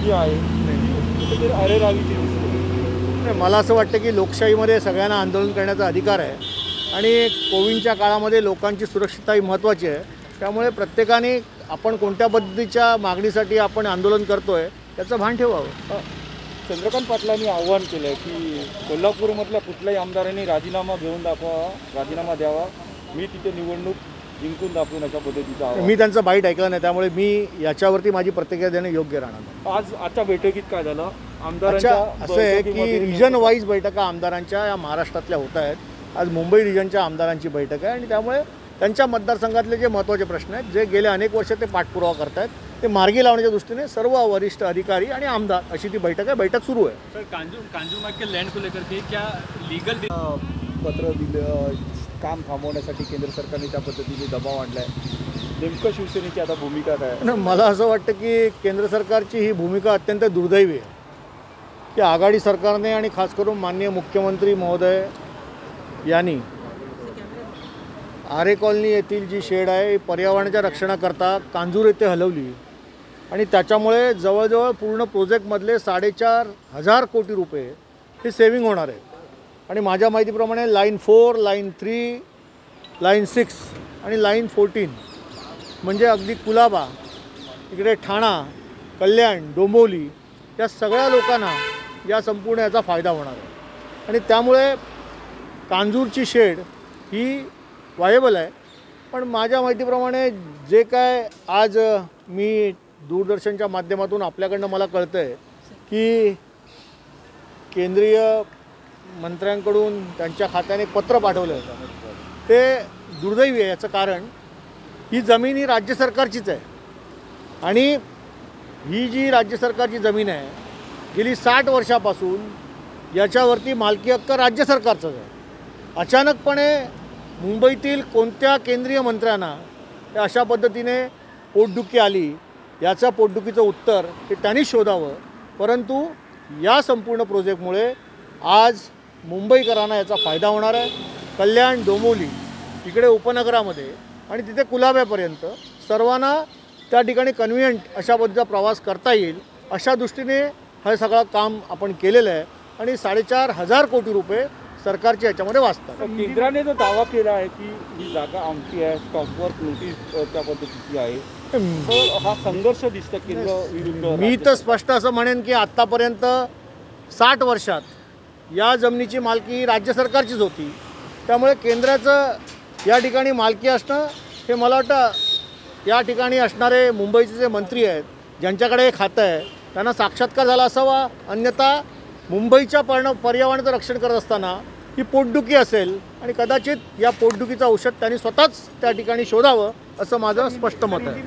जी आहे कुठेतरी अरेरावीची दिसते. नाही, मला असं वाटतं की लोकशाहीमध्ये सगळ्यांना आंदोलन करण्याचा अधिकार आहे आणि कोविडच्या काळामध्ये लोकांची सुरक्षितता ही महत्त्वाची आहे. त्यामुळे प्रत्येकाने आपण कोणत्या पद्धतीच्या मागणीसाठी आपण आंदोलन करतोय त्याचं भान ठेवावं. चंद्रकांत पाटलांनी आव्हान केलं आहे की कोल्हापूरमधल्या कुठल्याही आमदारांनी राजीनामा घेऊन दाखवा, राजीनामा द्यावा, मी तिथे निवडणूक जिंकून दाखवून अशा पद्धतीचा आव्हान. मी त्यांचं बाईट ऐकलं नाही, त्यामुळे मी याच्यावरती माझी प्रतिक्रिया देणं योग्य राहणार नाही. आजच्या बैठकीत काय झालं? अच्छा, असं आहे की रिजन वाईज बैठका आमदारांच्या या महाराष्ट्रातल्या होत आहेत. आज मुंबई रिजनच्या आमदारांची बैठक आहे आणि त्यामुळे त्यांच्या मतदारसंघातले जे महत्त्वाचे प्रश्न आहेत, जे गेले अनेक वर्ष ते पाठपुरावा करत आहेत, ते मार्गी लावण्याच्या दृष्टीने सर्व वरिष्ठ अधिकारी आणि आमदार अशी ती बैठक आहे. बैठक सुरू आहे. सर, कांजूरमार्ग के लैंड को लेकर के क्या लीगल पत्र दिलं, काम थांबवण्यासाठी केंद्र सरकारने त्या पद्धतीने दबाव आणला आहे. नेमकं शिवसेनेची आता भूमिका काय आहे? मला असं वाटतं की केंद्र सरकारची ही भूमिका अत्यंत दुर्दैवी आहे की आघाडी सरकारने आणि खास करून माननीय मुख्यमंत्री महोदय यांनी आरे कॉलनी येथील जी शेड आहे पर्यावरणाच्या रक्षणाकरता कांजूर येथे हलवली आणि त्याच्यामुळे जवळजवळ पूर्ण प्रोजेक्टमधले 4,500 कोटी रुपये हे सेव्हिंग होणार आहे. आणि माझ्या माहितीप्रमाणे लाईन 4, लाईन 3, लाईन 6 आणि लाईन 14 म्हणजे अगदी कुलाबा, इकडे ठाणा, कल्याण, डोंबिवली या सगळ्या लोकांना या संपूर्ण याचा फायदा होणार आहे. आणि त्यामुळे कांजूरची शेड ही वायबल आहे. पण माझ्या माहितीप्रमाणे जे काय आज मी दूरदर्शनच्या माध्यमातून आपल्याकडनं मला कळतं आहे की केंद्रीय मंत्र्यांकडून त्यांच्या खात्याने पत्र पाठवलं होतं, ते दुर्दैवी आहे. याचं कारण ही जमीन ही राज्य सरकारचीच आहे आणि ही जी राज्य सरकारची जमीन आहे गेली 60 वर्षापासून याच्यावरती मालकी हक्क राज्य सरकारचाच आहे. अचानकपणे मुंबईतील कोणत्या केंद्रीय मंत्र्यांना अशा पद्धतीने पोटदुखी आली, याचं पोटदुखीचं उत्तर हे त्यांनी शोधावं. परंतु या संपूर्ण प्रोजेक्टमुळे आज मुंबईकरांना याचा फायदा होणार आहे. कल्याण, डोंबिवली इकडे उपनगरामध्ये आणि तिथे कुलाब्यापर्यंत सर्वांना त्या ठिकाणी कन्व्हिनियंट अशा पद्धतीचा प्रवास करता येईल अशा दृष्टीने हे सगळं काम आपण केलेलं आहे आणि 4,500 कोटी रुपये सरकारच्या याच्यामध्ये वाचतात. केंद्राने जो दावा केला आहे की ही जागा आमची आहे, स्टॉपवर्क नोटीस त्या पद्धतीची आहे, तर हा संघर्ष दिसतो केंद्र विरुद्ध. मी तर स्पष्ट असं म्हणेन की आत्तापर्यंत 60 वर्षात या जमिनीची मालकी राज्य सरकारचीच होती. त्यामुळे केंद्राचं या ठिकाणी मालकी असणं हे मला वाटतं या ठिकाणी असणारे मुंबईचे जे मंत्री आहेत ज्यांच्याकडे हे खातं आहे त्यांना साक्षात्कार झाला असावा. अन्यथा मुंबईच्या पर्यावरणाचं रक्षण करत असताना ही पोटदुखी असेल आणि कदाचित या पोटदुखीचं औषध त्यांनी स्वतःच त्या ठिकाणी शोधावं असं माझं स्पष्ट मत आहे.